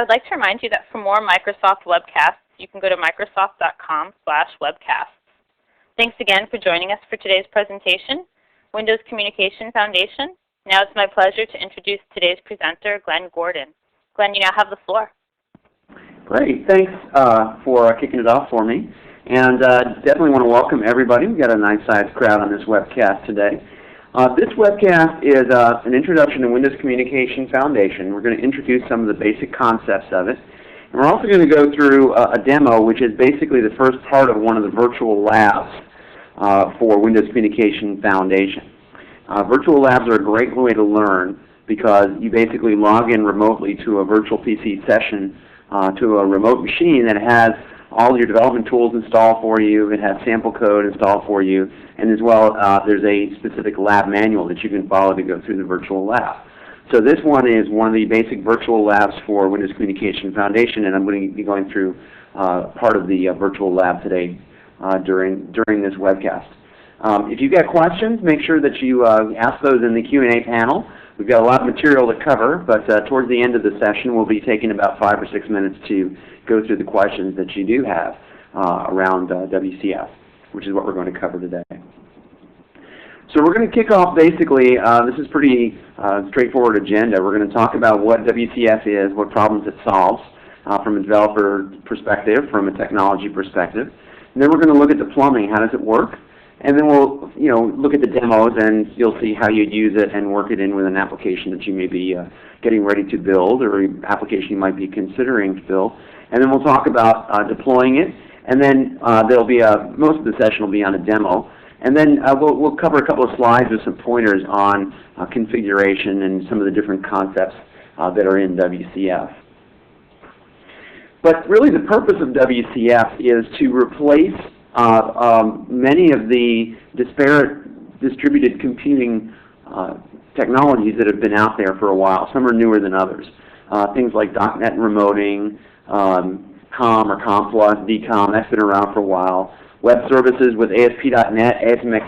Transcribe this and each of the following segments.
I would like to remind you that for more Microsoft webcasts, you can go to microsoft.com/webcasts. Thanks again for joining us for today's presentation, Windows Communication Foundation. Now it's my pleasure to introduce today's presenter, Glenn Gordon. Glenn, you now have the floor. Great. Thanks for kicking it off for me. And definitely want to welcome everybody. We've got a nice-sized crowd on this webcast today. This webcast is an introduction to Windows Communication Foundation. We're going to introduce some of the basic concepts of it. And we're also going to go through a demo, which is basically the first part of one of the virtual labs for Windows Communication Foundation. Virtual labs are a great way to learn because you basically log in remotely to a virtual PC session to a remote machine that has all your development tools installed for you. It has sample code installed for you, and as well there's a specific lab manual that you can follow to go through the virtual lab. So this one is one of the basic virtual labs for Windows Communication Foundation, and I'm going to be going through part of the virtual lab today during this webcast. If you've got questions, make sure that you ask those in the Q&A panel. We've got a lot of material to cover, but towards the end of the session, we'll be taking about 5 or 6 minutes to go through the questions that you do have around WCF, which is what we're going to cover today. So we're going to kick off basically, this is pretty straightforward agenda. We're going to talk about what WCF is, what problems it solves from a developer perspective, from a technology perspective. And then we're going to look at the plumbing, how does it work? And then we'll look at the demos, and you'll see how you'd use it and work it in with an application that you may be getting ready to build, or an application you might be considering to build. And then we'll talk about deploying it. And then there'll be most of the session will be on a demo. And then we'll cover a couple of slides with some pointers on configuration and some of the different concepts that are in WCF. But really the purpose of WCF is to replace many of the disparate distributed computing technologies that have been out there for a while. Some are newer than others. Things like .NET remoting, COM or COM+, DCOM, that's been around for a while. Web services with ASP.NET, ASMX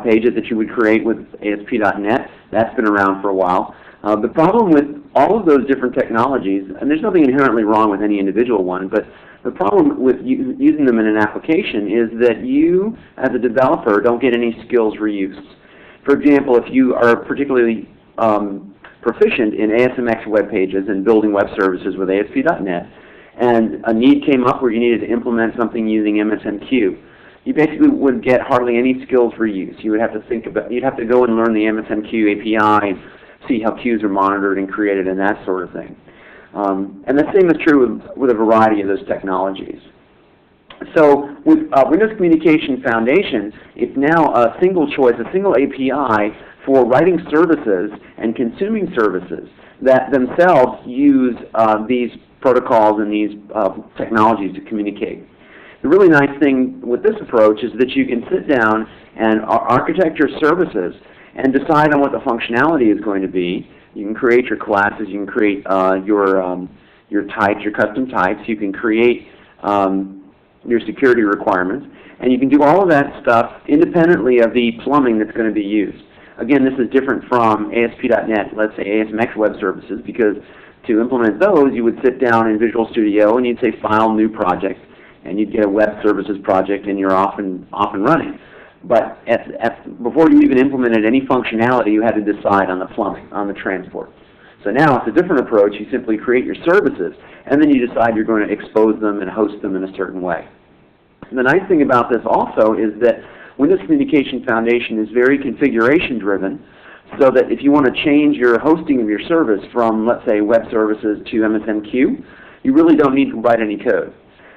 pages that you would create with ASP.NET, that's been around for a while. The problem with all of those different technologies, and there's nothing inherently wrong with any individual one, but the problem with using them in an application is that you, as a developer, don't get any skills reuse. For example, if you are particularly proficient in ASMX web pages and building web services with ASP.NET, and a need came up where you needed to implement something using MSNQ, you basically would get hardly any skills reuse. You would have to you'd have to go and learn the MSNQ API and see how queues are monitored and created and that sort of thing. And the same is true with a variety of those technologies. So with Windows Communication Foundation, it's now a single choice, a single API for writing services and consuming services that themselves use these protocols and these technologies to communicate. The really nice thing with this approach is that you can sit down and architect your services and decide on what the functionality is going to be. You can create your classes, you can create your types, your custom types, you can create your security requirements, and you can do all of that stuff independently of the plumbing that's going to be used. Again, this is different from ASP.NET, let's say ASMX web services, because to implement those, you would sit down in Visual Studio and you'd say File, New Project, and you'd get a web services project and you're off and running. But before you even implemented any functionality, you had to decide on the plumbing, on the transport. So now it's a different approach. You simply create your services, and then you decide you're going to expose them and host them in a certain way. And the nice thing about this also is that Windows Communication Foundation is very configuration driven, so that if you want to change your hosting of your service from, let's say, web services to MSNQ, you really don't need to write any code.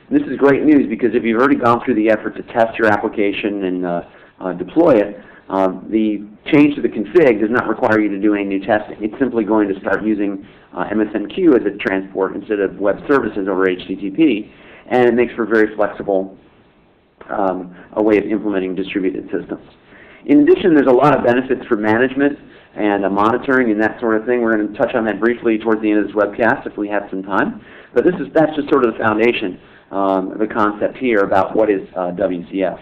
And this is great news because if you've already gone through the effort to test your application and deploy it, the change to the config does not require you to do any new testing. It's simply going to start using MSNQ as a transport instead of web services over HTTP, and it makes for a very flexible a way of implementing distributed systems. In addition, there's a lot of benefits for management and monitoring and that sort of thing. We're going to touch on that briefly towards the end of this webcast if we have some time. But that's just sort of the foundation of the concept here about what is WCF.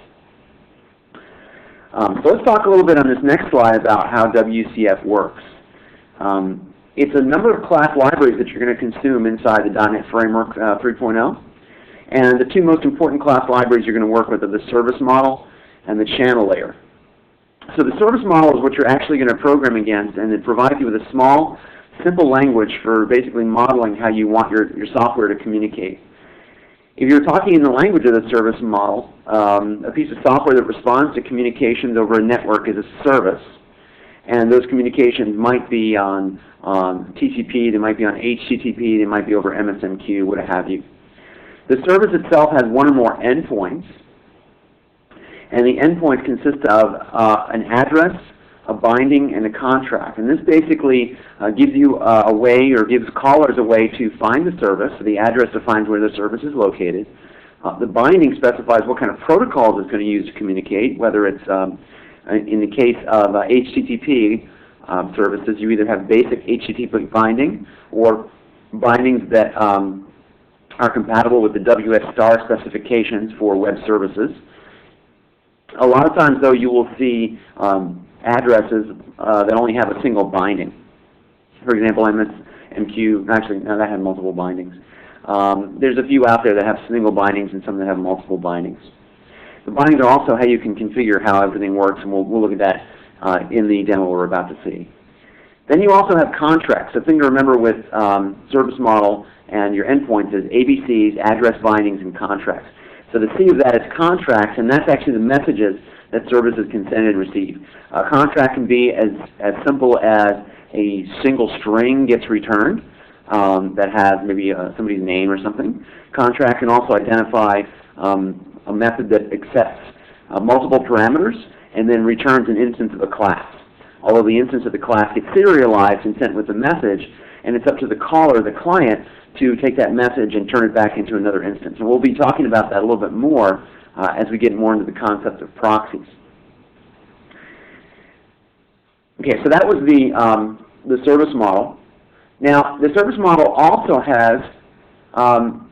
So let's talk a little bit on this next slide about how WCF works. it's a number of class libraries that you're going to consume inside the .NET Framework 3.0. And the two most important class libraries you're going to work with are the service model and the channel layer. So the service model is what you're actually going to program against, and it provides you with a small, simple language for basically modeling how you want your software to communicate. If you're talking in the language of the service model, a piece of software that responds to communications over a network is a service. And those communications might be on TCP, they might be on HTTP, they might be over MSNQ, what have you. The service itself has one or more endpoints, and the endpoints consist of an address, a binding, and a contract. And this basically gives you a way, or gives callers a way to find the service. So the address defines where the service is located. The binding specifies what kind of protocols it's going to use to communicate, whether it's, in the case of HTTP services, you either have basic HTTP binding or bindings that are compatible with the WS star specifications for web services. A lot of times, though, you will see addresses that only have a single binding. For example, MSNQ, actually, no, that had multiple bindings. There's a few out there that have single bindings and some that have multiple bindings. The bindings are also how you can configure how everything works, and we'll look at that in the demo we're about to see. Then you also have contracts. The thing to remember with service model and your endpoints is ABCs, address bindings, and contracts. So the C of that is contracts, and that's actually the messages that services can send and receive. A contract can be as simple as a single string gets returned that has maybe somebody's name or something. Contract can also identify a method that accepts multiple parameters and then returns an instance of a class. Although the instance of the class gets serialized and sent with the message, and it's up to the caller, the client, to take that message and turn it back into another instance. And we'll be talking about that a little bit more as we get more into the concept of proxies. Okay, so that was the service model. Now, the service model also has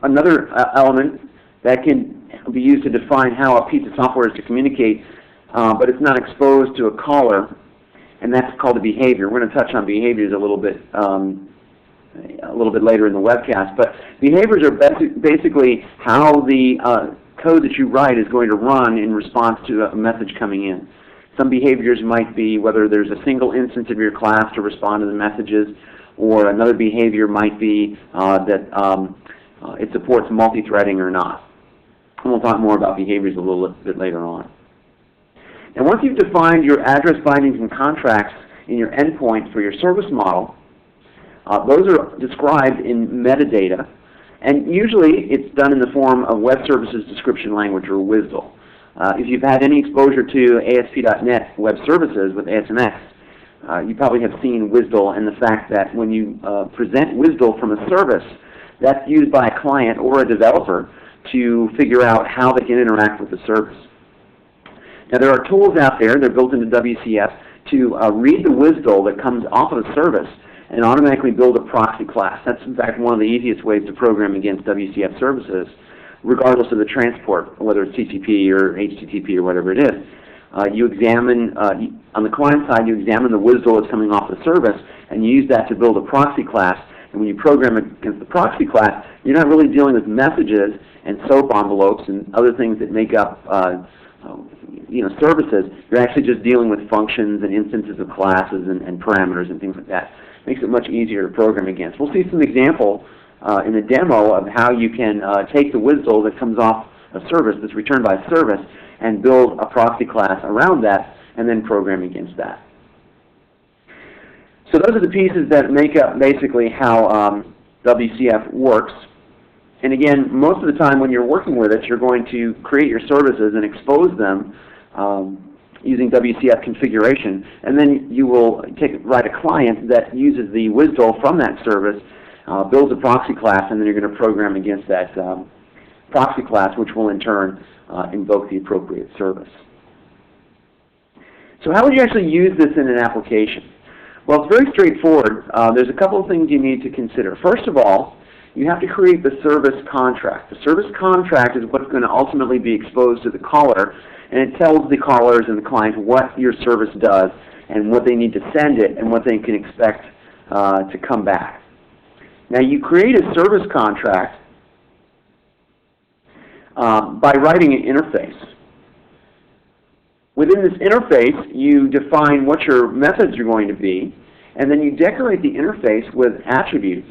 another element that can be used to define how a piece of software is to communicate, but it's not exposed to a caller, and that's called a behavior. We're going to touch on behaviors a little bit later in the webcast, but behaviors are basically how the code that you write is going to run in response to a message coming in. Some behaviors might be whether there's a single instance of your class to respond to the messages, or another behavior might be that it supports multi-threading or not. And we'll talk more about behaviors a little bit later on. And once you've defined your address bindings and contracts in your endpoint for your service model, those are described in metadata, and usually it's done in the form of Web Services Description Language, or WSDL. If you've had any exposure to ASP.NET Web Services with ASMX, you probably have seen WSDL and the fact that when you present WSDL from a service, that's used by a client or a developer to figure out how they can interact with the service. Now there are tools out there, they're built into WCF, to read the WSDL that comes off of a service and automatically build a proxy class. That's in fact one of the easiest ways to program against WCF services, regardless of the transport, whether it's TCP or HTTP or whatever it is. You examine, on the client side, you examine the WSDL that's coming off the service, and you use that to build a proxy class. And when you program against the proxy class, you're not really dealing with messages and SOAP envelopes and other things that make up services. You're actually just dealing with functions and instances of classes and parameters and things like that. Makes it much easier to program against. We'll see some example in the demo of how you can take the WSDL that comes off a service that's returned by a service and build a proxy class around that and then program against that. So those are the pieces that make up basically how WCF works. And again, most of the time when you're working with it, you're going to create your services and expose them using WCF configuration, and then you will write a client that uses the WSDL from that service, builds a proxy class, and then you're going to program against that proxy class, which will in turn invoke the appropriate service. So how would you actually use this in an application? Well, it's very straightforward. There's a couple of things you need to consider. First of all, you have to create the service contract. The service contract is what's going to ultimately be exposed to the caller, and it tells the callers and the client what your service does and what they need to send it and what they can expect to come back. Now you create a service contract by writing an interface. Within this interface, you define what your methods are going to be, and then you decorate the interface with attributes.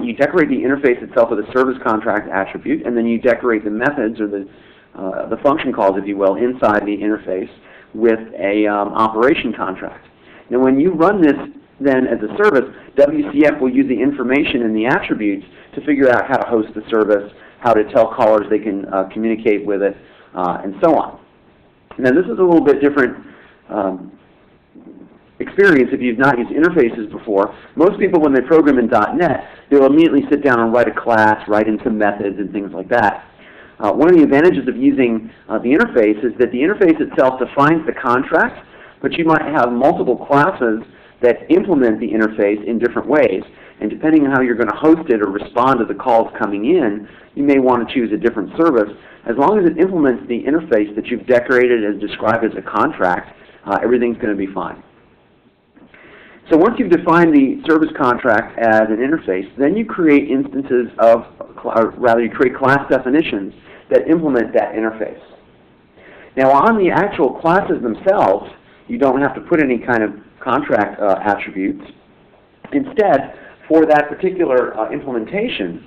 You decorate the interface itself with a service contract attribute, and then you decorate the methods, or the function calls, if you will, inside the interface with a operation contract. Now when you run this then as a service, WCF will use the information in the attributes to figure out how to host the service, how to tell callers they can communicate with it, and so on. Now this is a little bit different experience if you've not used interfaces before. Most people, when they program in .NET, they'll immediately sit down and write a class, write in some methods and things like that. One of the advantages of using the interface is that the interface itself defines the contract, but you might have multiple classes that implement the interface in different ways. And depending on how you're going to host it or respond to the calls coming in, you may want to choose a different service. As long as it implements the interface that you've decorated as described as a contract, everything's going to be fine. So once you've defined the service contract as an interface, then you create instances of, or rather you create class definitions that implement that interface. Now on the actual classes themselves, you don't have to put any kind of contract attributes. Instead, for that particular implementation,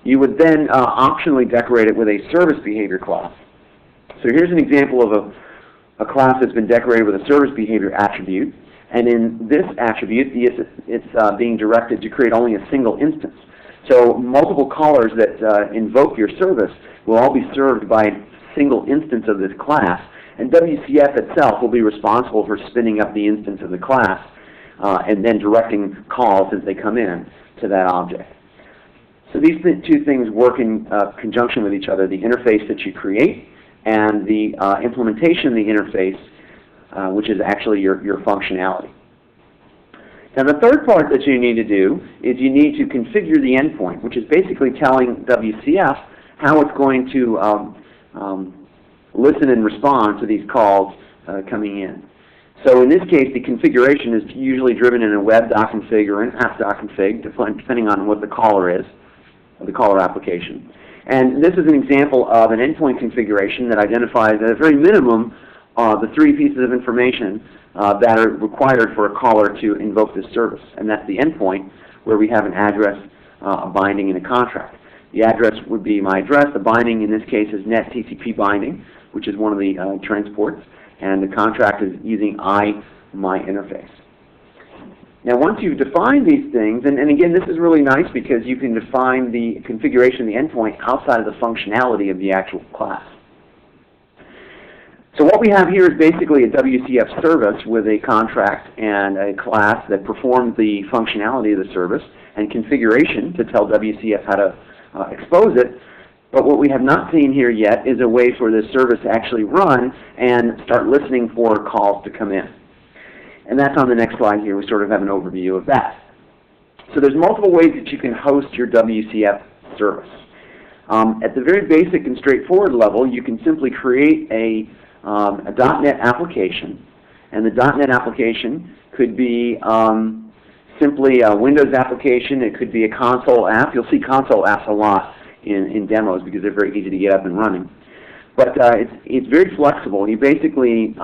you would then optionally decorate it with a service behavior class. So here's an example of a class that's been decorated with a service behavior attribute. And in this attribute, it's being directed to create only a single instance. So multiple callers that invoke your service will all be served by a single instance of this class. And WCF itself will be responsible for spinning up the instance of the class and then directing calls as they come in to that object. So these two things work in conjunction with each other, the interface that you create and the implementation of the interface, which is actually your functionality. Now the third part that you need to do is you need to configure the endpoint, which is basically telling WCF how it's going to listen and respond to these calls coming in. So in this case, the configuration is usually driven in a web.config or an app.config, depending on what the caller is, or the caller application. And this is an example of an endpoint configuration that identifies at a very minimum the three pieces of information that are required for a caller to invoke this service. And that's the endpoint, where we have an address, a binding, and a contract. The address would be my address. The binding in this case is net TCP binding, which is one of the transports. And the contract is using my interface. Now once you've defined these things, and again this is really nice because you can define the configuration of the endpoint outside of the functionality of the actual class. So what we have here is basically a WCF service with a contract and a class that performs the functionality of the service and configuration to tell WCF how to expose it. But what we have not seen here yet is a way for this service to actually run and start listening for calls to come in. And that's on the next slide here. We sort of have an overview of that. So there's multiple ways that you can host your WCF service. At the very basic and straightforward level, you can simply create a .NET application. And the .NET application could be simply a Windows application. It could be a console app. You'll see console apps a lot in demos because they're very easy to get up and running. But it's very flexible. You basically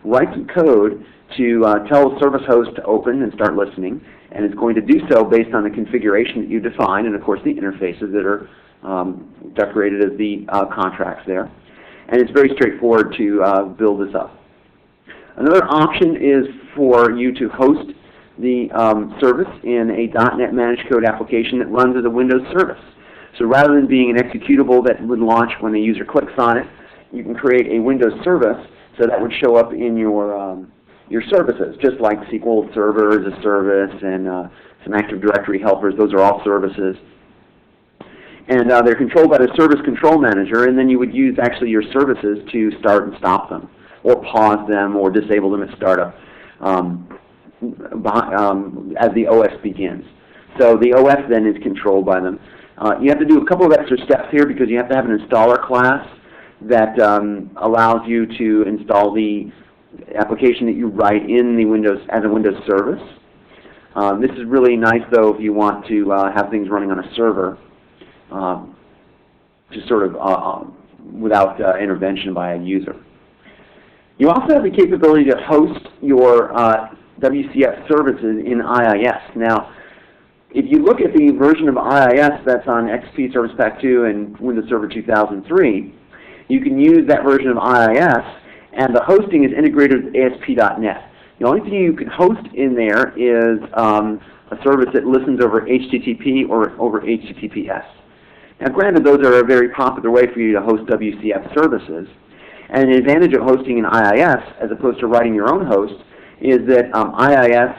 write some code to tell the service host to open and start listening, and it's going to do so based on the configuration that you define and, of course, the interfaces that are decorated as the contracts there. And it's very straightforward to build this up. Another option is for you to host the service in a .NET Managed Code application that runs as a Windows service. So rather than being an executable that would launch when the user clicks on it, you can create a Windows service so that would show up in your services, just like SQL Server is a service and some Active Directory helpers. Those are all services. And they're controlled by the Service Control Manager, and then you would use actually your services to start and stop them, or pause them, or disable them at startup as the OS begins. So the OS then is controlled by them. You have to do a couple of extra steps here because you have to have an installer class that allows you to install the application that you write in the Windows as a Windows service. This is really nice, though, if you want to have things running on a server, just sort of without intervention by a user. You also have the capability to host your WCF services in IIS. Now, if you look at the version of IIS that's on XP Service Pack 2 and Windows Server 2003, you can use that version of IIS, and the hosting is integrated with ASP.NET. The only thing you can host in there is a service that listens over HTTP or over HTTPS. Now granted, those are a very popular way for you to host WCF services. And the advantage of hosting in IIS, as opposed to writing your own host, is that IIS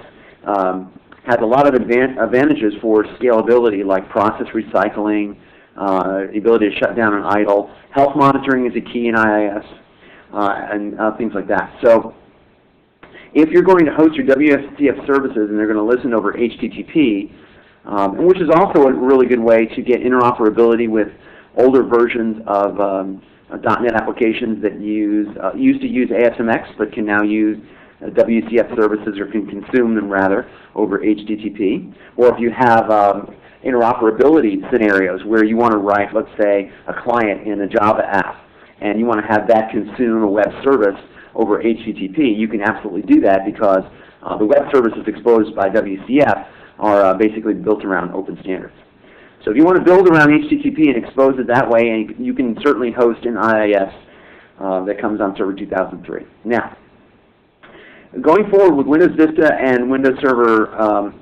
has a lot of advantages for scalability, like process recycling, the ability to shut down an idle. Health monitoring is a key in IIS, and things like that. So if you're going to host your WCF services and they're going to listen over HTTP, which is also a really good way to get interoperability with older versions of .NET applications that used to use ASMX but can now use WCF services, or can consume them rather, over HTTP. Or if you have interoperability scenarios where you want to write, let's say, a client in a Java app, and you want to have that consume a web service over HTTP, you can absolutely do that, because the web services exposed by WCF are basically built around open standards. So if you want to build around HTTP and expose it that way, and you can certainly host an IIS that comes on Server 2003. Now, going forward with Windows Vista and Windows Server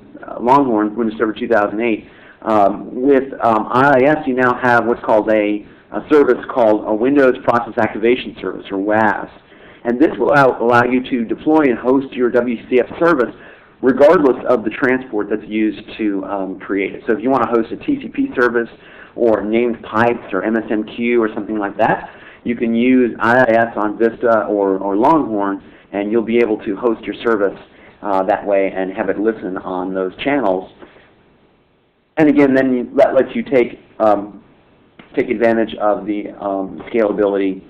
Longhorn, Windows Server 2008, with IIS you now have what's called a service called a Windows Process Activation Service, or WAS. And this will allow you to deploy and host your WCF service regardless of the transport that's used to create it. So if you want to host a TCP service or named pipes or MSMQ or something like that, you can use IIS on Vista or Longhorn, and you'll be able to host your service that way and have it listen on those channels. And again, then that lets you take advantage of the scalability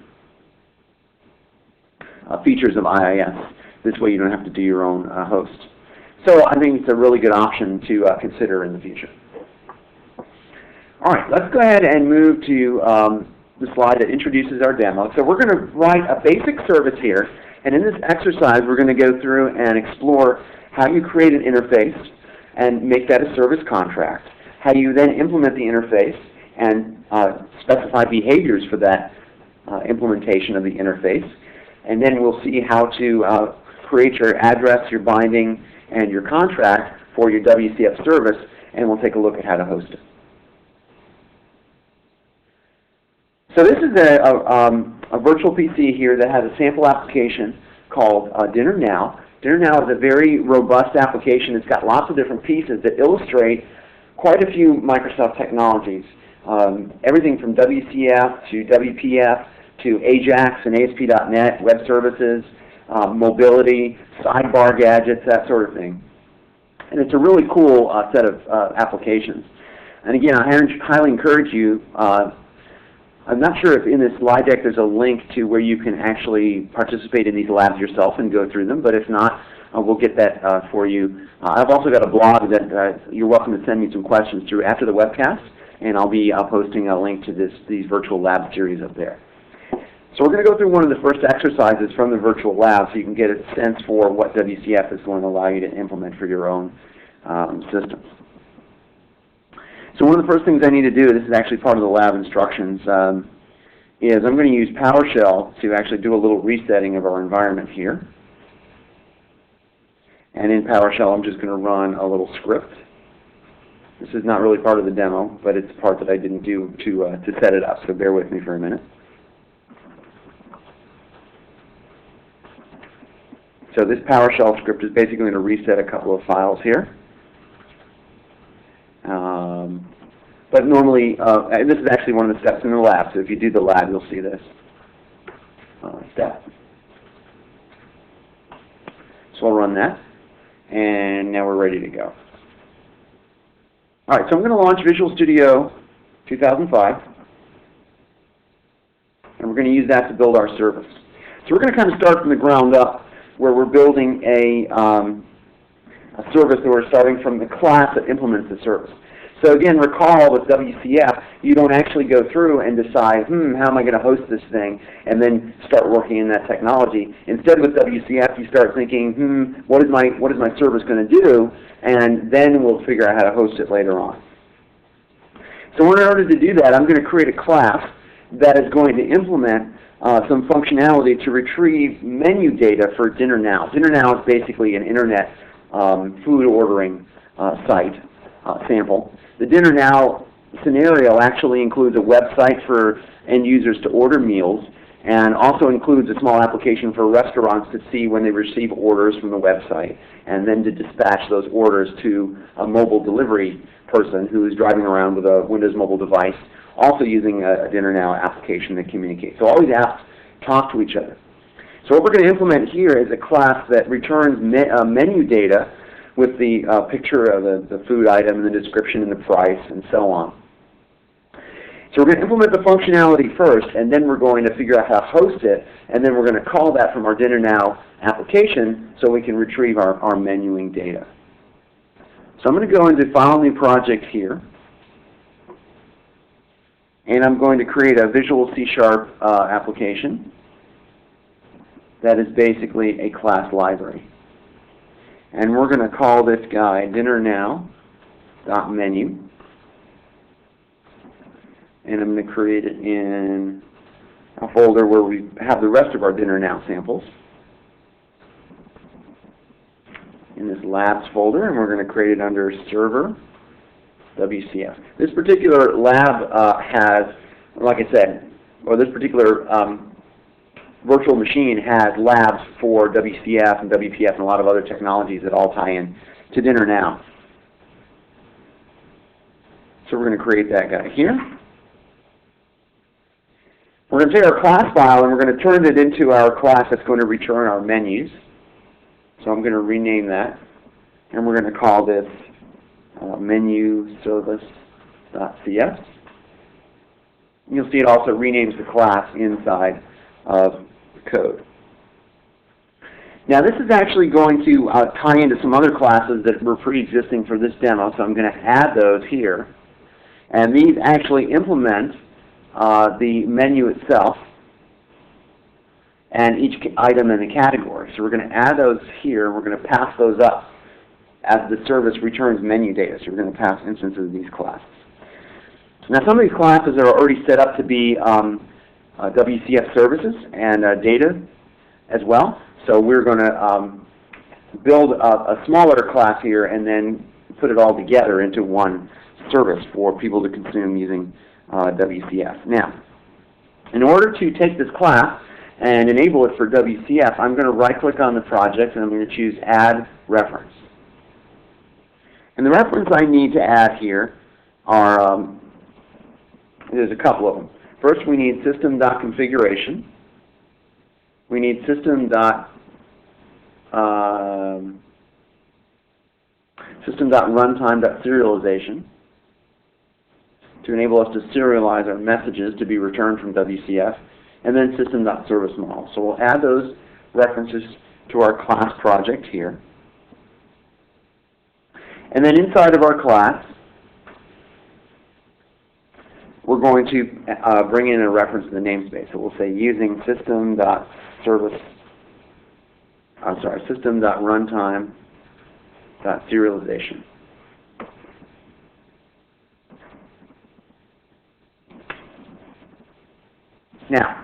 features of IIS. This way you don't have to do your own host. So I think it's a really good option to consider in the future. All right, let's go ahead and move to the slide that introduces our demo. So we're going to write a basic service here, and in this exercise we're going to go through and explore how you create an interface and make that a service contract, how you then implement the interface and specify behaviors for that implementation of the interface, and then we'll see how to create your address, your binding, and your contract for your WCF service, and we'll take a look at how to host it. So this is a virtual PC here that has a sample application called Dinner Now. Dinner Now is a very robust application. It's got lots of different pieces that illustrate quite a few Microsoft technologies. Everything from WCF to WPF to AJAX and ASP.NET, web services, mobility, sidebar gadgets, that sort of thing. And it's a really cool set of applications. And again, I highly encourage you, I'm not sure if in this slide deck there's a link to where you can actually participate in these labs yourself and go through them, but if not, we'll get that for you. I've also got a blog that you're welcome to send me some questions through after the webcast, and I'll be posting a link to these virtual lab series up there. So we're going to go through one of the first exercises from the virtual lab so you can get a sense for what WCF is going to allow you to implement for your own systems. So one of the first things I need to do, this is actually part of the lab instructions, is I'm going to use PowerShell to actually do a little resetting of our environment here. And in PowerShell I'm just going to run a little script. This is not really part of the demo, but it's a part that I didn't do to set it up, so bear with me for a minute. So this PowerShell script is basically going to reset a couple of files here. But normally, and this is actually one of the steps in the lab, so if you do the lab, you'll see this step. So I'll run that, and now we're ready to go. All right, so I'm going to launch Visual Studio 2005, and we're going to use that to build our service. So we're going to kind of start from the ground up, where we're building a service, or we're starting from the class that implements the service. So again, recall with WCF, you don't actually go through and decide, how am I going to host this thing, and then start working in that technology. Instead with WCF, you start thinking, what is my service going to do, and then we'll figure out how to host it later on. So in order to do that, I'm going to create a class that is going to implement some functionality to retrieve menu data for DinnerNow. DinnerNow is basically an internet food ordering site sample. The DinnerNow scenario actually includes a website for end users to order meals, and also includes a small application for restaurants to see when they receive orders from the website, and then to dispatch those orders to a mobile delivery person who is driving around with a Windows mobile device, also using a DinnerNow application that communicates. So all these apps talk to each other. So what we're going to implement here is a class that returns menu data with the picture of the food item and the description and the price and so on. So we're going to implement the functionality first, and then we're going to figure out how to host it, and then we're going to call that from our DinnerNow application so we can retrieve our menuing data. So I'm going to go into File New Project here, and I'm going to create a Visual C# application that is basically a class library. And we're going to call this guy DinnerNow.menu. And I'm going to create it in a folder where we have the rest of our DinnerNow samples. In this labs folder, and we're going to create it under server WCF. This particular lab has, like I said, or this particular virtual machine has labs for WCF and WPF and a lot of other technologies that all tie in to DinnerNow. So we're going to create that guy here. We're going to take our class file and we're going to turn it into our class that's going to return our menus. So I'm going to rename that, and we're going to call this menuservice.cs. You'll see it also renames the class inside of the code. Now this is actually going to tie into some other classes that were pre-existing for this demo, so I'm going to add those here. And these actually implement the menu itself and each item in the category. So we're going to add those here, and we're going to pass those up as the service returns menu data. So we're going to pass instances of these classes. Now some of these classes are already set up to be WCF services and data as well. So we're going to build a smaller class here and then put it all together into one service for people to consume using WCF. Now, in order to take this class and enable it for WCF, I'm going to right-click on the project and I'm going to choose Add Reference. And the reference I need to add here are, there's a couple of them. First, we need system.configuration. We need system.runtime.serialization to enable us to serialize our messages to be returned from WCF, and then system.serviceModel. So we'll add those references to our class project here. And then inside of our class, we're going to bring in a reference to the namespace. So we'll say using system.runtime.serialization. Now,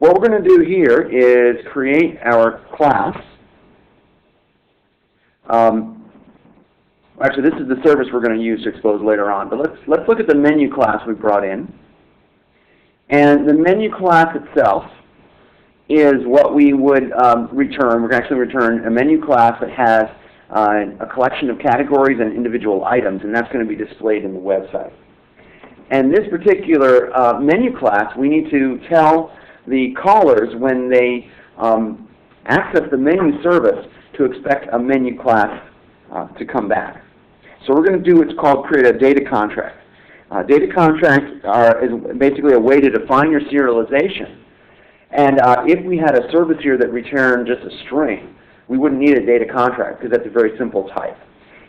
what we're going to do here is create our class. Actually, this is the service we're going to use to expose later on. But let's look at the menu class we brought in. And the menu class itself is what we would return. We're going to actually return a menu class that has a collection of categories and individual items, and that's going to be displayed in the website. And this particular menu class, we need to tell the callers when they access the menu service to expect a menu class to come back. So we're going to do what's called create a data contract. Data contracts is basically a way to define your serialization And if we had a service here that returned just a string, we wouldn't need a data contract because that's a very simple type.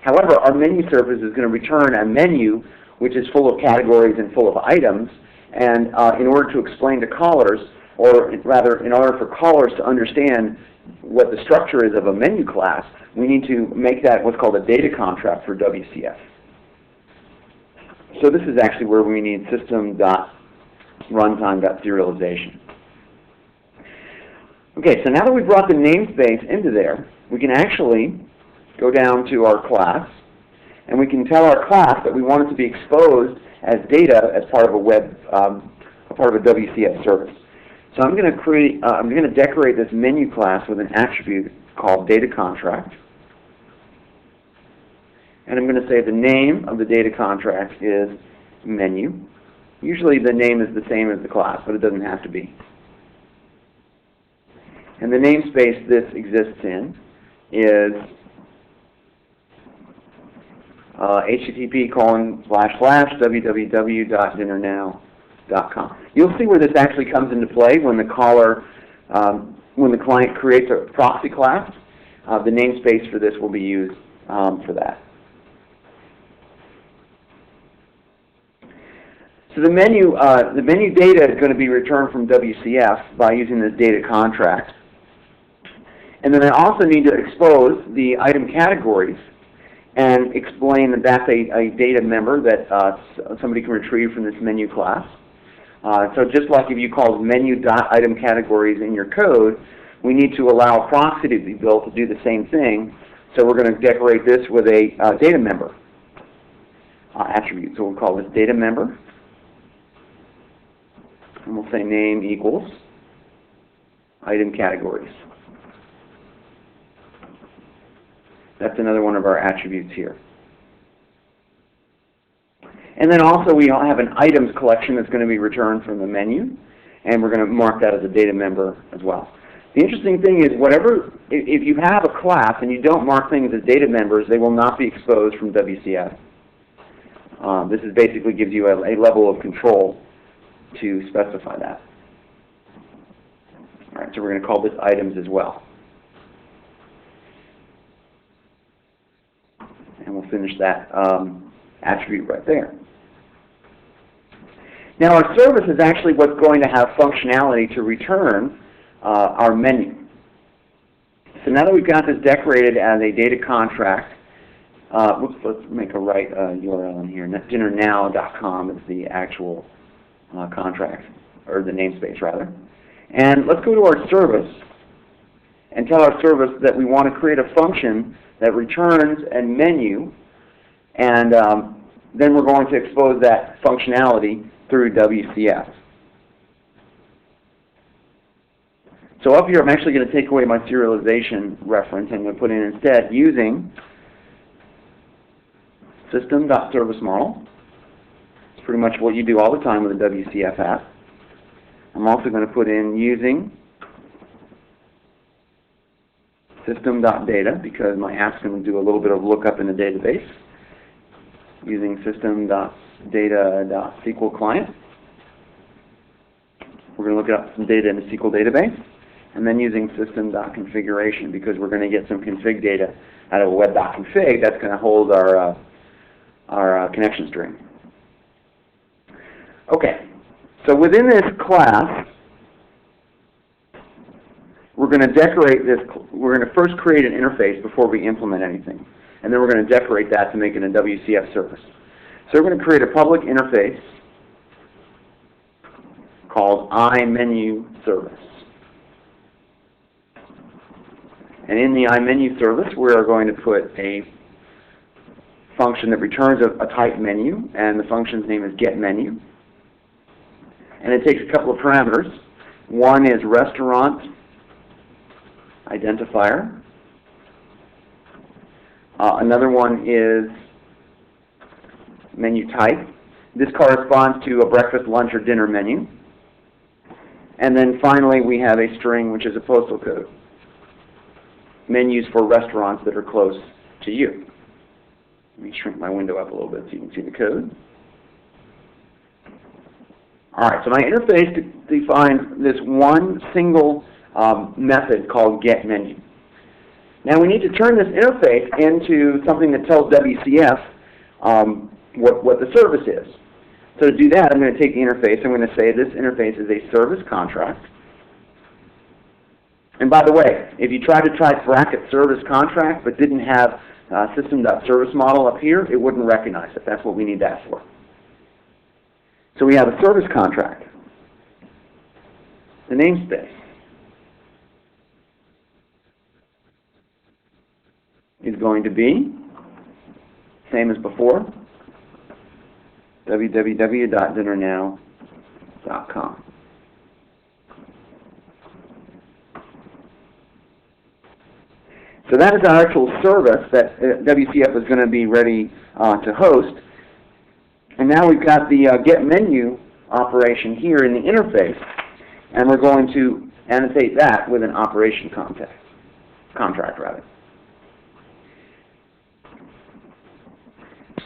However, our menu service is going to return a menu which is full of categories and full of items, and in order to explain to callers, or rather in order for callers to understand what the structure is of a menu class, we need to make that what's called a data contract for WCF. So this is actually where we need system.runtime.serialization. Okay, so now that we've brought the namespace into there, we can actually go down to our class, and we can tell our class that we want it to be exposed as data as part of a web, part of a WCF service. So I'm going to decorate this menu class with an attribute called data contract, and I'm going to say the name of the data contract is menu. Usually the name is the same as the class, but it doesn't have to be. And the namespace this exists in is http://www.dinnernow.com. You'll see where this actually comes into play when the client creates a proxy class. The namespace for this will be used for that. So the menu data is going to be returned from WCF by using this data contract. And then I also need to expose the item categories and explain that that's a data member that somebody can retrieve from this menu class. So just like if you called menu.itemCategories in your code, we need to allow a proxy to be built to do the same thing. So we're going to decorate this with a data member attribute. So we'll call this data member. And we'll say name equals item categories. That's another one of our attributes here. And then also we have an items collection that's going to be returned from the menu, and we're going to mark that as a data member as well. The interesting thing is if you have a class and you don't mark things as data members, they will not be exposed from WCF. This is basically gives you a level of control to specify that. All right, so we're going to call this items as well. And we'll finish that attribute right there. Now our service is actually what's going to have functionality to return our menu. So now that we've got this decorated as a data contract, let's make a right URL in here. Dinnernow.com is the actual contract, or the namespace rather. And let's go to our service and tell our service that we want to create a function that returns a menu, and then we're going to expose that functionality through WCF. So up here I'm actually going to take away my serialization reference and I'm going to put in instead using system.serviceModel. It's pretty much what you do all the time with a WCF app. I'm also going to put in using system.data because my app's going to do a little bit of lookup in the database using system.data.SQL client. We're going to look up some data in the SQL database, and then using system.configuration because we're going to get some config data out of a web.config that's going to hold our connection string. Okay, so within this class, we're going to decorate this. We're going to first create an interface before we implement anything, and then we're going to decorate that to make it a WCF service. So we're going to create a public interface called iMenuService. And in the iMenu service, we are going to put a function that returns a type menu, and the function's name is getMenu. And it takes a couple of parameters. One is restaurant identifier. Another one is menu type. This corresponds to a breakfast, lunch, or dinner menu. And then finally we have a string which is a postal code. Menus for restaurants that are close to you. Let me shrink my window up a little bit so you can see the code. All right, so my interface defines this one single method called getMenu. Now we need to turn this interface into something that tells WCF what the service is. So to do that, I'm going to take the interface. I'm going to say this interface is a service contract. And by the way, if you try to bracket service contract but didn't have system.service model up here, it wouldn't recognize it. That's what we need that for. So we have a service contract. The namespace is going to be, same as before, www.dinnernow.com. So that is our actual service that WCF is going to be ready to host. And now we've got the getMenu operation here in the interface, and we're going to annotate that with an operation contract.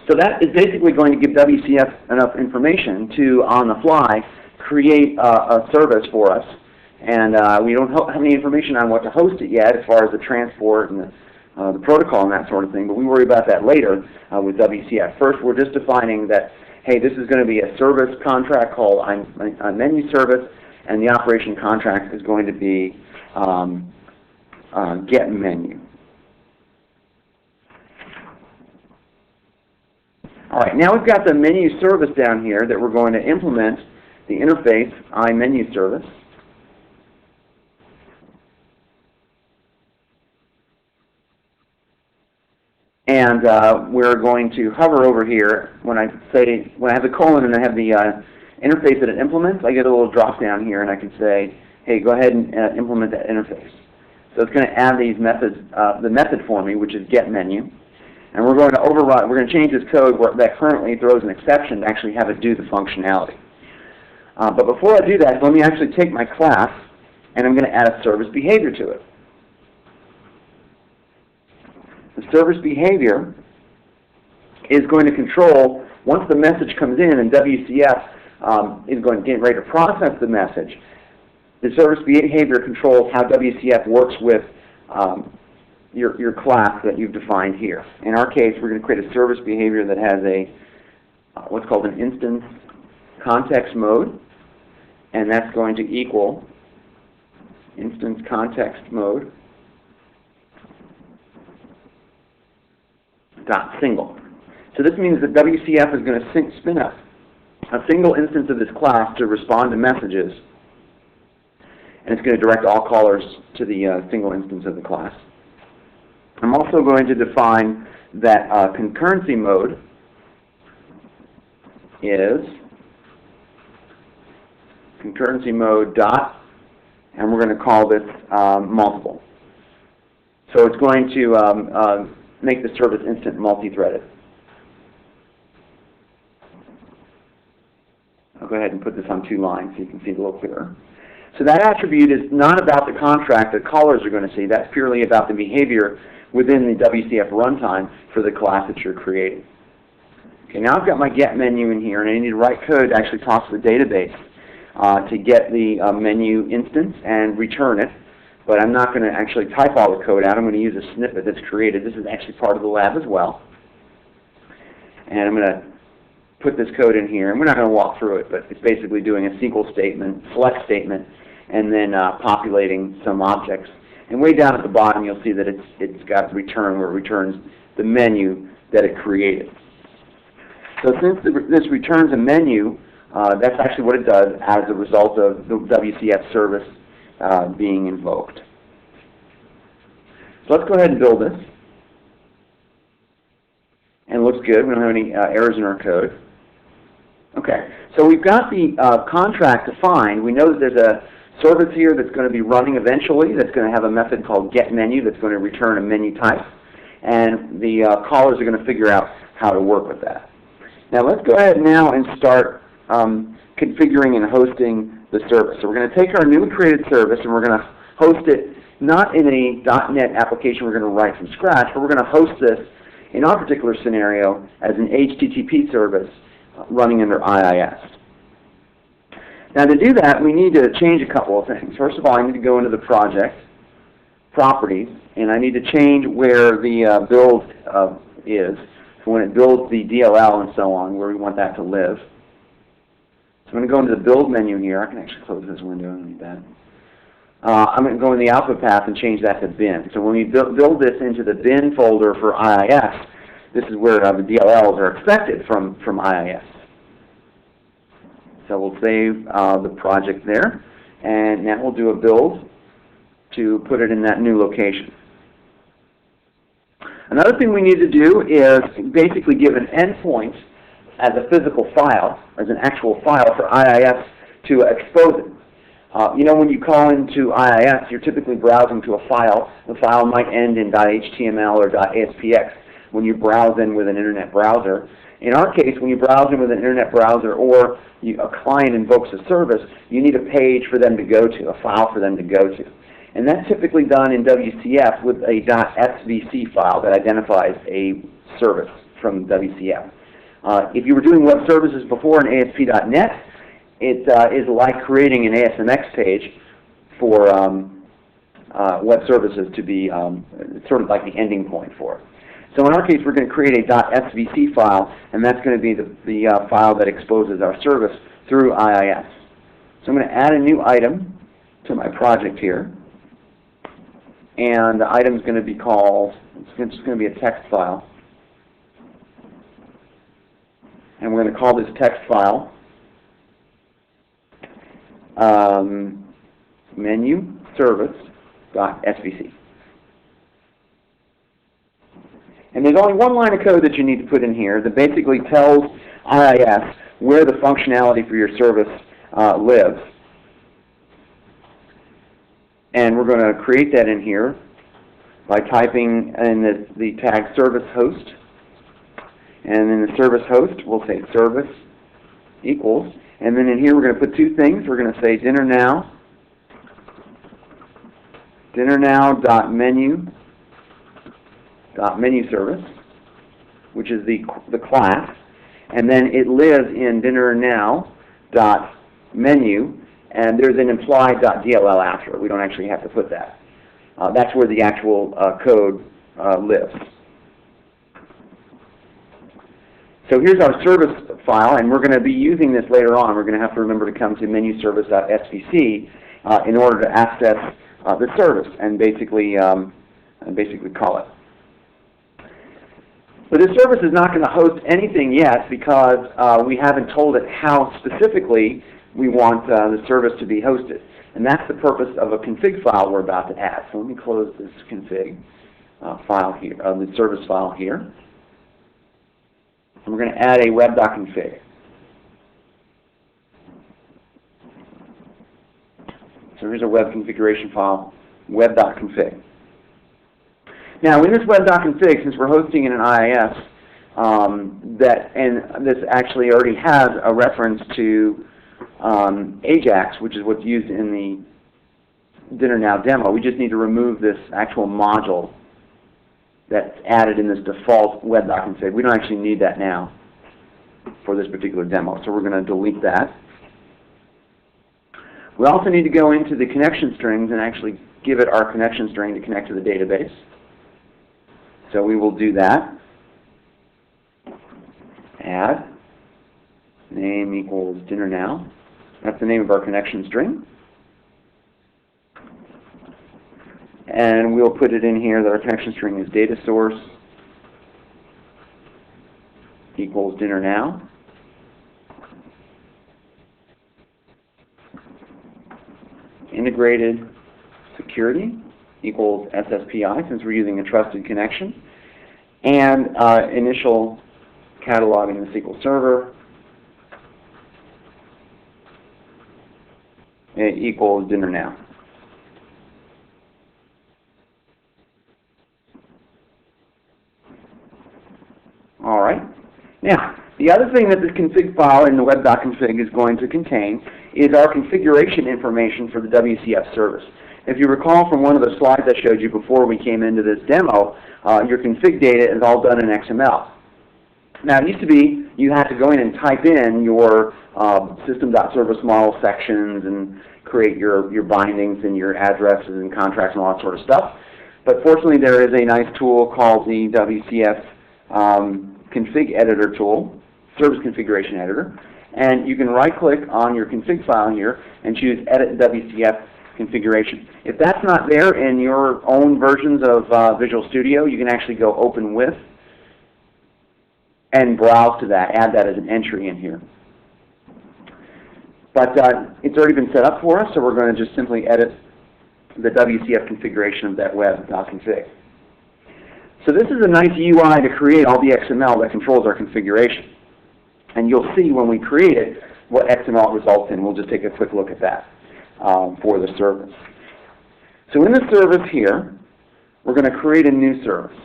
So that is basically going to give WCF enough information to, on the fly, create a service for us. And we don't have any information on what to host it yet as far as the transport and the protocol and that sort of thing, but we worry about that later with WCF. First, we're just defining that, hey, this is going to be a service contract called a menu service, and the operation contract is going to be getMenu. All right, now we've got the menu service down here that we're going to implement the interface iMenu service. And we're going to hover over here. When I have the colon and I have the interface that it implements, I get a little drop down here and I can say, hey, go ahead and implement that interface. So it's going to add these methods, the method for me, which is getMenu. And we're going to override, we're going to change this code that currently throws an exception to actually have it do the functionality. But before I do that, let me actually take my class and I'm going to add a service behavior to it. The service behavior is going to control, once the message comes in and WCF is going to get ready to process the message, the service behavior controls how WCF works with your class that you've defined here. In our case, we're going to create a service behavior that has a what's called an instance context mode, and that's going to equal instance context mode .single. So this means that WCF is going to spin up a single instance of this class to respond to messages, and it's going to direct all callers to the single instance of the class. I'm also going to define that concurrency mode is concurrency mode dot, and we're going to call this multiple. So it's going to make the service instant multi-threaded. I'll go ahead and put this on 2 lines so you can see it a little clearer. So that attribute is not about the contract that callers are going to see. That's purely about the behavior within the WCF runtime for the class that you're creating. Okay, now I've got my getMenu in here, and I need to write code to actually talk to the database to get the menu instance and return it. But I'm not going to actually type all the code out. I'm going to use a snippet that's created. This is actually part of the lab as well. And I'm going to put this code in here. And we're not going to walk through it, but it's basically doing a SQL statement, select statement, and then populating some objects. And way down at the bottom, you'll see that it's got return, where it returns the menu that it created. So since this returns a menu, that's actually what it does as a result of the WCF service being invoked. So let's go ahead and build this. And it looks good. We don't have any errors in our code. Okay, so we've got the contract defined. We know that there's a service here that's going to be running eventually that's going to have a method called getMenu that's going to return a menu type. And the callers are going to figure out how to work with that. Now let's go ahead now and start configuring and hosting the service. So we're going to take our newly created service and we're going to host it not in a .NET application we're going to write from scratch, but we're going to host this in our particular scenario as an HTTP service running under IIS. Now to do that, we need to change a couple of things. First of all, I need to go into the project, properties, and I need to change where the build is. So when it builds the DLL and so on, where we want that to live. So I'm going to go into the build menu here. I can actually close this window, I don't need that. I'm going to go in the output path and change that to bin. So when we build this into the bin folder for IIS, this is where the DLLs are expected from IIS. So we'll save the project there, and now we'll do a build to put it in that new location. Another thing we need to do is basically give an endpoint as a physical file, as an actual file for IIS to expose it. You know, when you call into IIS, you're typically browsing to a file. The file might end in .html or .aspx when you browse in with an internet browser. In our case, when you browse in with an internet browser or a client invokes a service, you need a page for them to go to, a file for them to go to. And that's typically done in WCF with a .svc file that identifies a service from WCF. If you were doing web services before in ASP.NET, it is like creating an ASMX page for web services to be sort of like the ending point for it. So in our case, we're going to create a .svc file, and that's going to be the file that exposes our service through IIS. So I'm going to add a new item to my project here. And the item is going to be called, it's just going to be a text file. And we're going to call this text file menu service.svc. And there's only one line of code that you need to put in here that basically tells IIS where the functionality for your service lives. And we're going to create that in here by typing in the tag service host. And in the service host, we'll say service equals. And then in here, we're going to put two things. We're going to say dinnernow.menu service, which is the class. And then it lives in dinnernow.menu. And there's an implied .dll after it. We don't actually have to put that. That's where the actual code lives. So here's our service file, and we're going to be using this later on. We're going to have to remember to come to menuservice.svc in order to access the service and basically call it. But this service is not going to host anything yet because we haven't told it how specifically we want the service to be hosted. And that's the purpose of a config file we're about to add. So let me close this config file here, the service file here. And we're going to add a web.config. So here's a web configuration file, web.config. Now in this web.config, since we're hosting in an IIS, and this actually already has a reference to Ajax, which is what's used in the DinnerNow demo. We just need to remove this actual module that's added in this default web.config. We don't actually need that now for this particular demo, so we're going to delete that. We also need to go into the connection strings and actually give it our connection string to connect to the database. So we will do that. Add name equals DinnerNow. That's the name of our connection string. And we'll put it in here that our connection string is data source equals DinnerNow. Integrated security equals SSPI, since we're using a trusted connection. And initial cataloging the SQL Server equals DinnerNow. All right. Now, the other thing that this config file in the web.config is going to contain is our configuration information for the WCF service. If you recall from one of the slides I showed you before we came into this demo, your config data is all done in XML. Now, it used to be you had to go in and type in your system.service model sections and create your bindings and your addresses and contracts and all that sort of stuff. But fortunately, there is a nice tool called the WCF config editor tool, service configuration editor. And you can right-click on your config file here and choose Edit WCF Configuration. If that's not there in your own versions of Visual Studio, you can actually go Open With and browse to that, add that as an entry in here. But it's already been set up for us, so we're going to just simply edit the WCF configuration of that web.config. So this is a nice UI to create all the XML that controls our configuration. And you'll see when we create it what XML results in. We'll just take a quick look at that for the service. So in the service here, we're going to create a new service.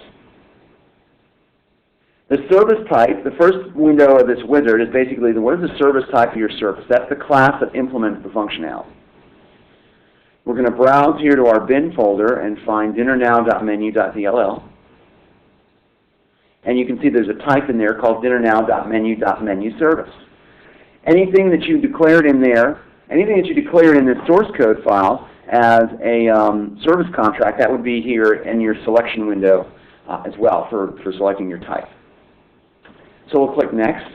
The service type, the first window of this wizard is basically what is the service type of your service. That's the class that implements the functionality. We're going to browse here to our bin folder and find dinnernow.menu.dll. And you can see there's a type in there called dinnernow.menu.menuService. Anything that you declared in there, anything that you declared in this source code file as a service contract, that would be here in your selection window as well for selecting your type. So we'll click Next.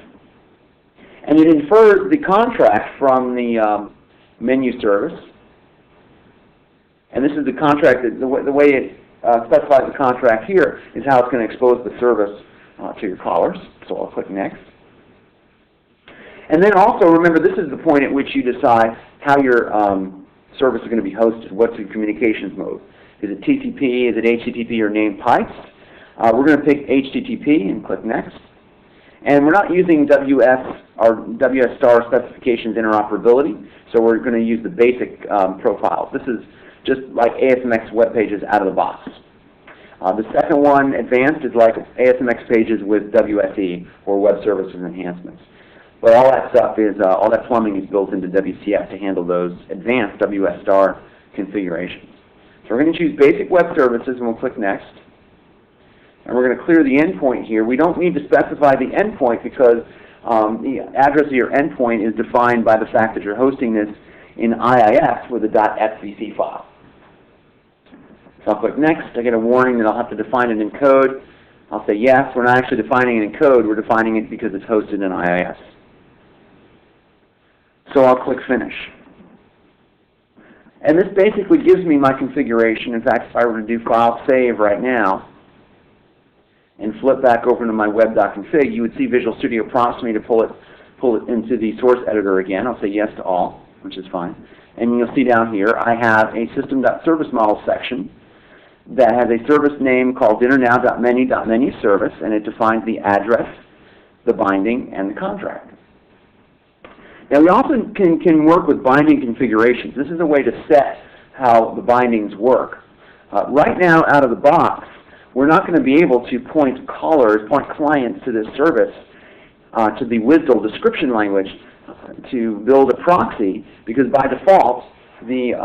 And it infers the contract from the menu service. And this is the contract, the way it specifies the contract here is how it's going to expose the service to your callers. So I'll click Next. And then also remember, this is the point at which you decide how your service is going to be hosted. What's the communications mode? Is it TCP, is it HTTP, or named pipes? We're going to pick HTTP and click Next. And we're not using WS or WS star specifications interoperability, so we're going to use the basic profiles. This is just like ASMX web pages out of the box. The second one, advanced, is like ASMX pages with WSE, or web services enhancements. But all that stuff is, all that plumbing is built into WCF to handle those advanced WS star configurations. So we're going to choose basic web services and we'll click Next. And we're going to clear the endpoint here. We don't need to specify the endpoint because the address of your endpoint is defined by the fact that you're hosting this in IIS with a .svc file. So I'll click Next. I get a warning that I'll have to define it in code. I'll say yes. We're not actually defining it in code. We're defining it because it's hosted in IIS. So I'll click Finish. And this basically gives me my configuration. In fact, if I were to do File Save right now and flip back over to my web.config, you would see Visual Studio prompts me to pull it into the source editor again. I'll say yes to all, which is fine. And you'll see down here I have a system.service model section that has a service name called dinnernow.menu.menuService, and it defines the address, the binding, and the contract. Now we also can work with binding configurations. This is a way to set how the bindings work. Right now, out of the box, we're not going to be able to point clients to this service, to the WSDL description language, to build a proxy, because by default, the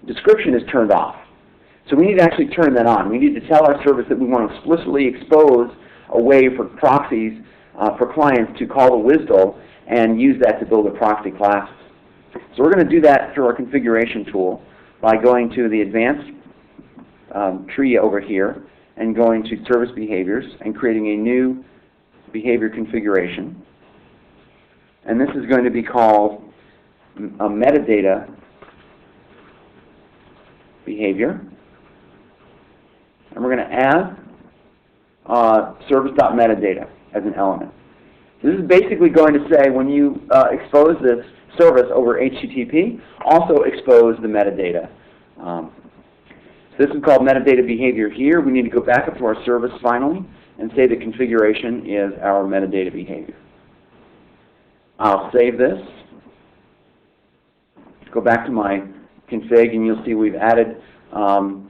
description is turned off. So we need to actually turn that on. We need to tell our service that we want to explicitly expose a way for proxies for clients to call a WSDL and use that to build a proxy class. So we're going to do that through our configuration tool by going to the advanced tree over here and going to service behaviors and creating a new behavior configuration. And this is going to be called a metadata behavior. And we're going to add service.metadata as an element. This is basically going to say when you expose this service over HTTP, also expose the metadata. So this is called metadata behavior here. We need to go back up to our service finally and say the configuration is our metadata behavior. I'll save this. Go back to my config and you'll see we've added some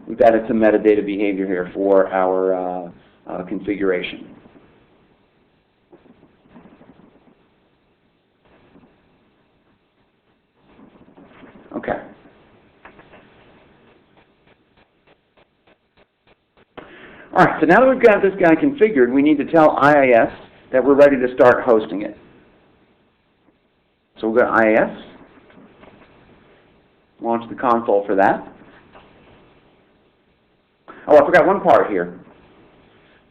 metadata behavior here for our configuration. Okay. All right, so now that we've got this guy configured, we need to tell IIS that we're ready to start hosting it. So we'll go to IIS, launch the console for that. Oh, I forgot one part here.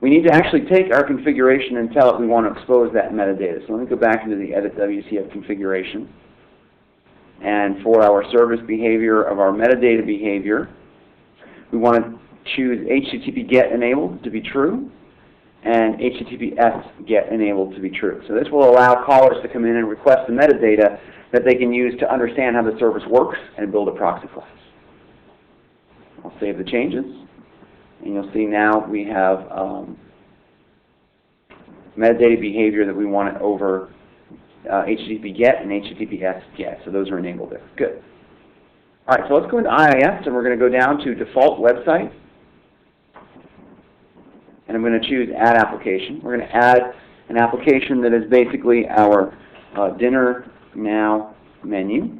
We need to actually take our configuration and tell it we want to expose that metadata. So let me go back into the Edit WCF configuration. And for our service behavior of our metadata behavior, we want to choose HTTP GET enabled to be true and HTTPS GET enabled to be true. So this will allow callers to come in and request the metadata that they can use to understand how the service works and build a proxy class. I'll save the changes. And you'll see now we have metadata behavior that we want over HTTP GET and HTTPS GET. So those are enabled there. Good. All right, so let's go into IIS, and we're going to go down to Default Website. And I'm going to choose Add Application. We're going to add an application that is basically our Dinner Now menu.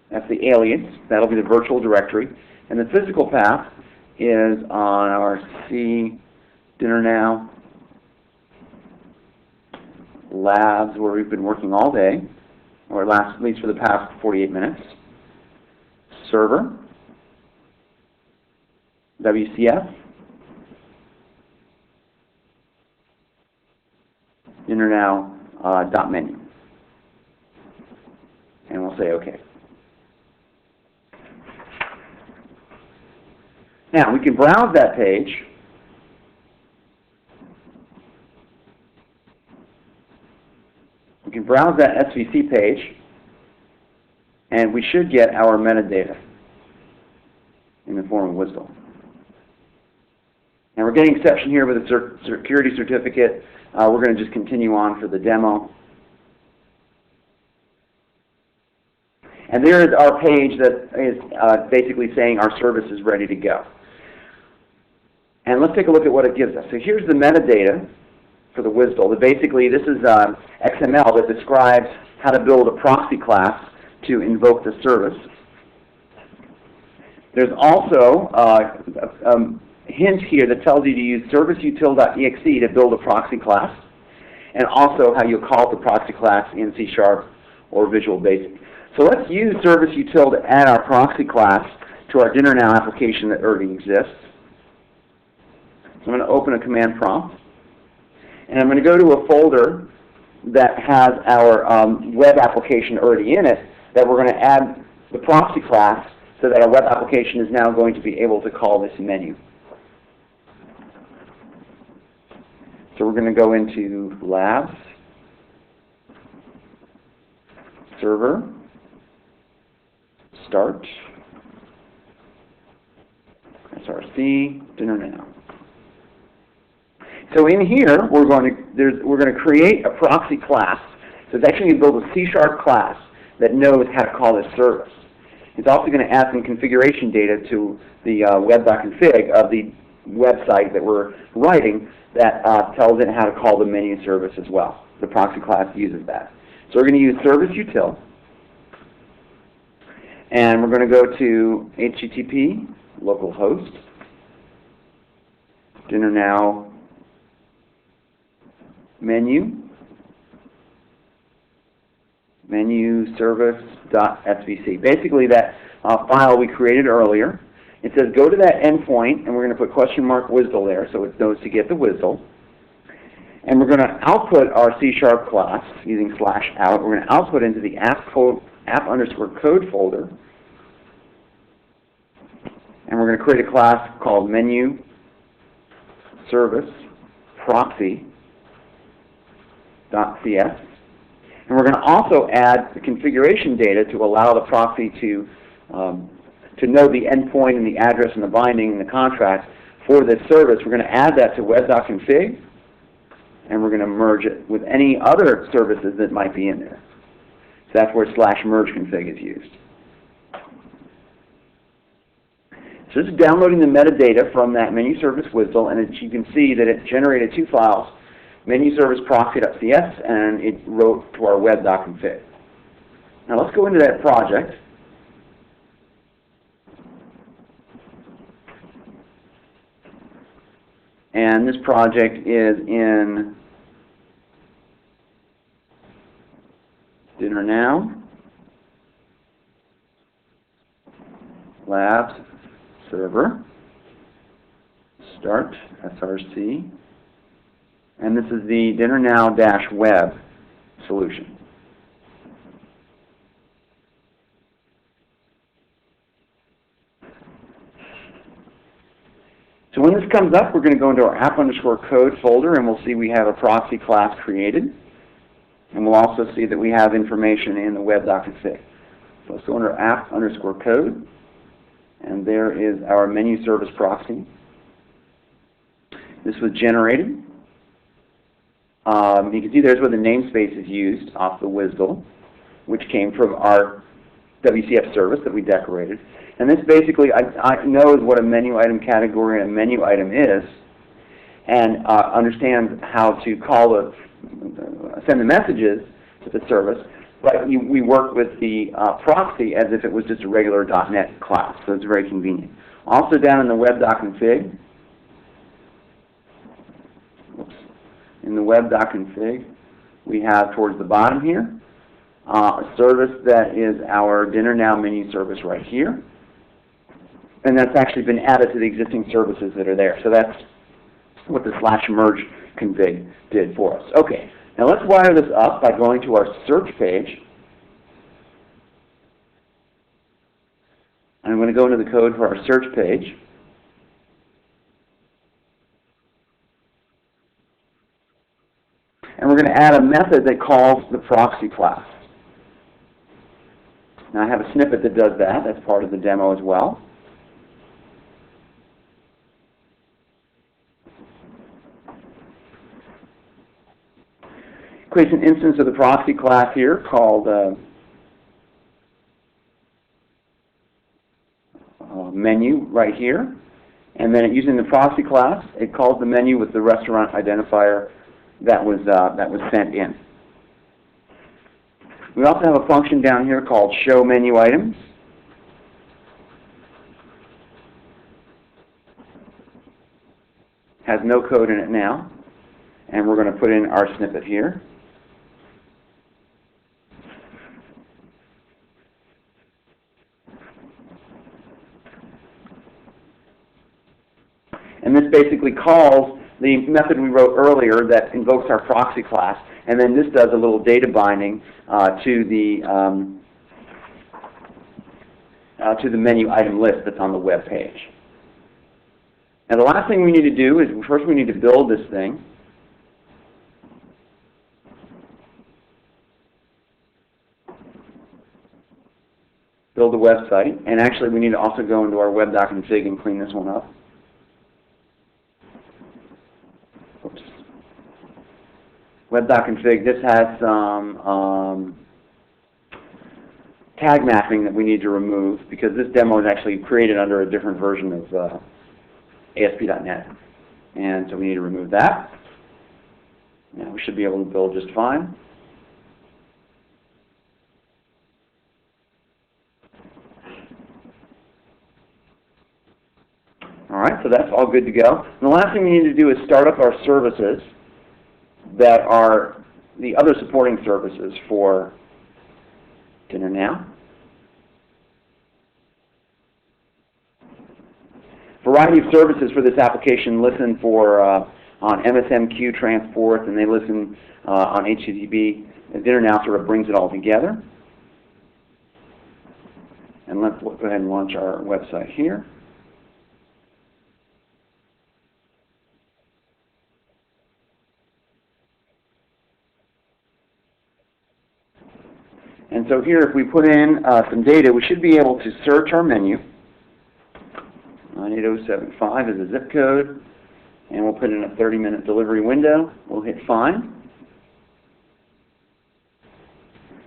That's the alias. That'll be the virtual directory. And the physical path is on our C Dinner Now labs, where we've been working all day, or at least for the past 48 minutes. Server, WCF, Dinner Now .menu. And we'll say OK. Now, we can browse that page. We can browse that SVC page, and we should get our metadata in the form of WSDL. And we're getting exception here with a security certificate. We're going to just continue on for the demo. And there is our page that is basically saying our service is ready to go. And let's take a look at what it gives us. So here's the metadata for the WSDL. Basically, this is XML that describes how to build a proxy class to invoke the service. There's also a hint here that tells you to use serviceutil.exe to build a proxy class, and also how you'll call the proxy class in C# or Visual Basic. So let's use serviceutil to add our proxy class to our Dinner Now application that already exists. So I'm going to open a command prompt, and I'm going to go to a folder that has our web application already in it, that we're going to add the proxy class so that our web application is now going to be able to call this menu. So we're going to go into Labs, Server, Start, SRC, Dinner Now. So in here, we're going to create a proxy class. So it's actually going to build a C# class that knows how to call this service. It's also going to add some configuration data to the web.config of the website that we're writing that tells it how to call the menu service as well. The proxy class uses that. So we're going to use serviceutil. And we're going to go to HTTP, localhost, Dinner Now menu service.svc. Basically that file we created earlier. It says go to that endpoint, and we're going to put $WSDL there so it knows to get the WSDL. And we're going to output our C# class using /out. We're going to output into the app_code folder. And we're going to create a class called menu service proxy.cs. And we're going to also add the configuration data to allow the proxy to know the endpoint and the address and the binding and the contract for this service. We're going to add that to web.config, and we're going to merge it with any other services that might be in there. So that's where /mergeconfig is used. So this is downloading the metadata from that menu service WSDL, and as you can see that it generated two files, menu service proxy.cs, and it wrote to our web.config. Now let's go into that project. And this project is in Dinner Now, Labs, Server, Start, SRC, and this is the Dinner Now-Web solution. So when this comes up, we're going to go into our app_code folder, and we'll see we have a proxy class created. And we'll also see that we have information in the web.config. So let's go under app_code, and there is our menu service proxy. This was generated. You can see there's where the namespace is used off the WSDL, which came from our WCF service that we decorated. And this basically knows what a menu item category and a menu item is, and understands how to send the messages to the service. But we work with the proxy as if it was just a regular .NET class, so it's very convenient. Also down in the web.config, in the web.config, we have towards the bottom here a service that is our Dinner Now menu service right here. And that's actually been added to the existing services that are there. So that's what the /merge config did for us. Okay, now let's wire this up by going to our search page. I'm going to go into the code for our search page. And we're going to add a method that calls the proxy class. Now I have a snippet that does that. That's part of the demo as well. Creates an instance of the proxy class here called menu right here. And then using the proxy class, it calls the menu with the restaurant identifier that was sent in. We also have a function down here called show menu items. Has no code in it now. And we're going to put in our snippet here. And this basically calls the method we wrote earlier that invokes our proxy class, and then this does a little data binding to the menu item list that's on the web page. Now the last thing we need to do is first we need to build this thing. Build a website, and actually we need to also go into our web.config and clean this one up. Oops. Web.config, this has some tag mapping that we need to remove because this demo is actually created under a different version of ASP.NET. And so we need to remove that. Now we should be able to build just fine. All right, so that's all good to go. And the last thing we need to do is start up our services that are the other supporting services for Dinner Now. Variety of services for this application listen for on MSMQ transport, and they listen on HTTP. And Dinner Now sort of brings it all together. And let's go ahead and launch our website here. And so here, if we put in some data, we should be able to search our menu. 98075 is a zip code, and we'll put in a 30-minute delivery window. We'll hit find.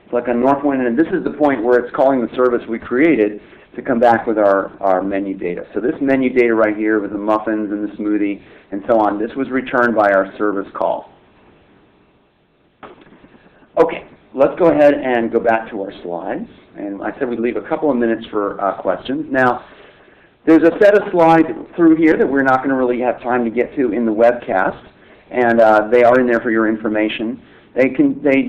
Click on Northwind, and this is the point where it's calling the service we created to come back with our menu data. So this menu data right here with the muffins and the smoothie and so on, this was returned by our service call. Okay, let's go ahead and go back to our slides. And I said we'd leave a couple of minutes for questions. Now, There's a set of slides through here that we're not going to really have time to get to in the webcast, and they are in there for your information. They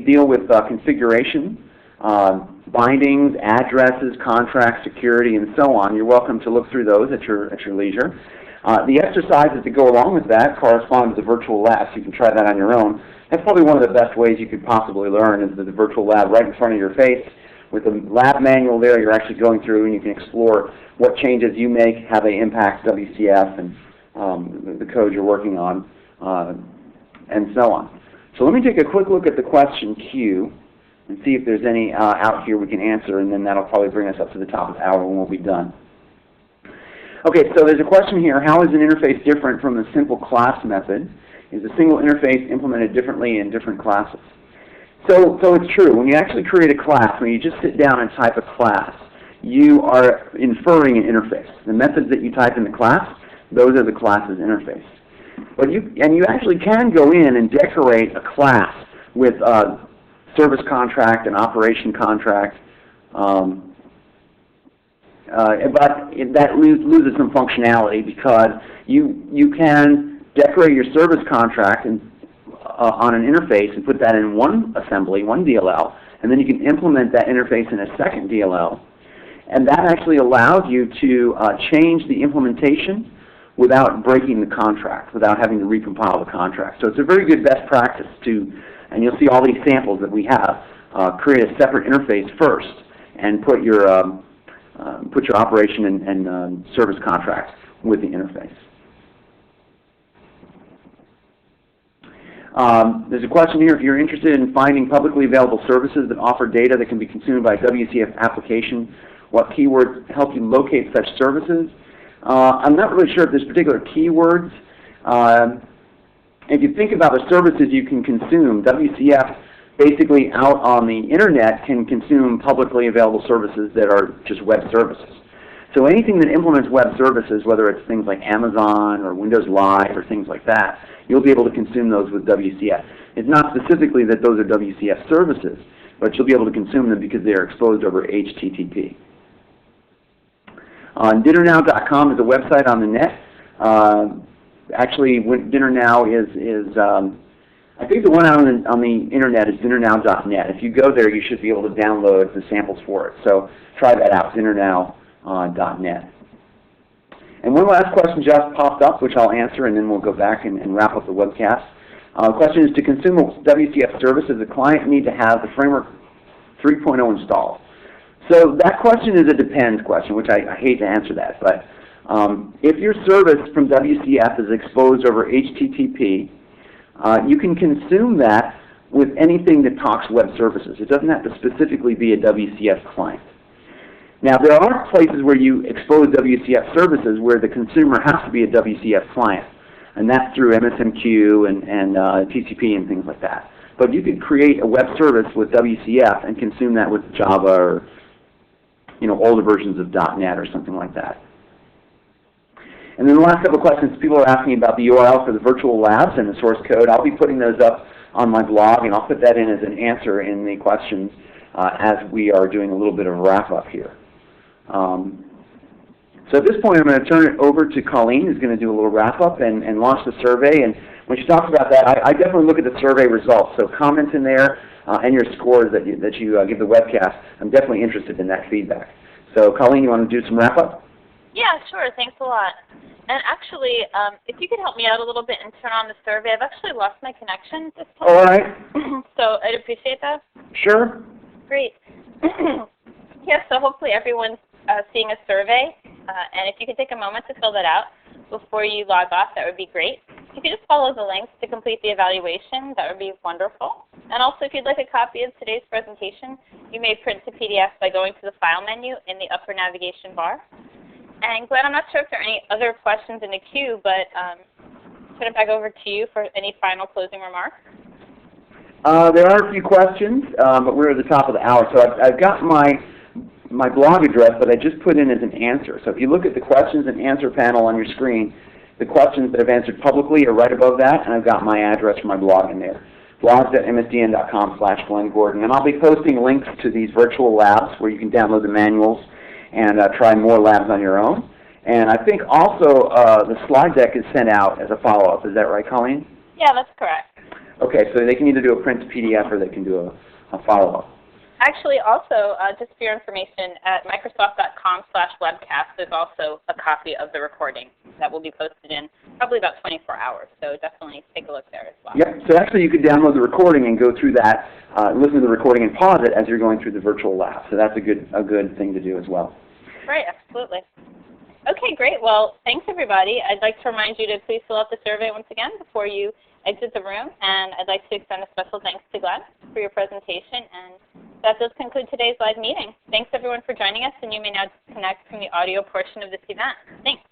deal with configuration, bindings, addresses, contracts, security, and so on. You're welcome to look through those at your leisure. The exercises that go along with that correspond to the virtual lab, so you can try that on your own. That's probably one of the best ways you could possibly learn is the virtual lab right in front of your face. With the lab manual there, you're actually going through and you can explore what changes you make, how they impact WCF and the code you're working on, and so on. So let me take a quick look at the question queue and see if there's any out here we can answer, and then that'll probably bring us up to the top of the hour when we'll be done. Okay, so there's a question here, how is an interface different from the simple class method? Is a single interface implemented differently in different classes? So it's true. When you actually create a class, when you just sit down and type a class, you are inferring an interface. The methods that you type in the class, those are the class's interface. But you actually can go in and decorate a class with a service contract, an operation contract, but that loses some functionality because you can decorate your service contract and on an interface and put that in one assembly, one DLL, and then you can implement that interface in a second DLL. And that actually allows you to change the implementation without breaking the contract, without having to recompile the contract. So it's a very good best practice to, and you'll see all these samples that we have, create a separate interface first and put your operation and service contract with the interface. There's a question here, if you're interested in finding publicly available services that offer data that can be consumed by a WCF application, what keywords help you locate such services? I'm not really sure if there's particular keywords. If you think about the services you can consume, WCF basically out on the internet can consume publicly available services that are just web services. So anything that implements web services, whether it's things like Amazon or Windows Live or things like that, you'll be able to consume those with WCF. It's not specifically that those are WCF services, but you'll be able to consume them because they are exposed over HTTP. DinnerNow.com is a website on the net. Actually, DinnerNow is I think the one on the internet is DinnerNow.net. If you go there, you should be able to download the samples for it. So try that out, DinnerNow.net. And one last question just popped up, which I'll answer, and then we'll go back and wrap up the webcast. The question is, to consume a WCF service, does the client need to have the Framework 3.0 installed? So that question is a depends question, which I hate to answer that. But if your service from WCF is exposed over HTTP, you can consume that with anything that talks web services. It doesn't have to specifically be a WCF client. Now, there are places where you expose WCF services where the consumer has to be a WCF client, and that's through MSMQ and TCP and things like that. But you could create a web service with WCF and consume that with Java or older versions of .NET or something like that. And then the last couple of questions, people are asking about the URL for the virtual labs and the source code. I'll be putting those up on my blog, and I'll put that in as an answer in the questions as we are doing a little bit of a wrap-up here. So at this point, I'm going to turn it over to Colleen, who's going to do a little wrap-up and launch the survey. And when she talks about that, I definitely look at the survey results. So comments in there and your scores that you give the webcast, I'm definitely interested in that feedback. So Colleen, you want to do some wrap-up? Yeah, sure. Thanks a lot. And actually, if you could help me out a little bit and turn on the survey, I've actually lost my connection this time. All right. So I'd appreciate that. Sure. Great. Yeah, so hopefully everyone's seeing a survey. And if you could take a moment to fill that out before you log off, that would be great. If you could just follow the links to complete the evaluation, that would be wonderful. And also, if you'd like a copy of today's presentation, you may print to PDF by going to the File menu in the upper navigation bar. And Glenn, I'm not sure if there are any other questions in the queue, but turn it back over to you for any final closing remarks. There are a few questions, but we're at the top of the hour. So I've got my blog address that I just put in as an answer. So if you look at the questions and answer panel on your screen, the questions that I've answered publicly are right above that, and I've got my address for my blog in there, blogs.msdn.com/Glenn Gordon. And I'll be posting links to these virtual labs where you can download the manuals and try more labs on your own. And I think also the slide deck is sent out as a follow-up. Is that right, Colleen? Yeah, that's correct. Okay, so they can either do a print to PDF or they can do a follow-up. Actually, also, just for your information, at Microsoft.com/webcast, there's also a copy of the recording that will be posted in probably about 24 hours. So definitely take a look there as well. Yep, so actually you could download the recording and go through that, listen to the recording and pause it as you're going through the virtual lab. So that's a good thing to do as well. Right, absolutely. Okay, great. Well, thanks everybody. I'd like to remind you to please fill out the survey once again before you exit the room, and I'd like to extend a special thanks to Glenn for your presentation, and that does conclude today's live meeting. Thanks everyone for joining us, and you may now disconnect from the audio portion of this event. Thanks.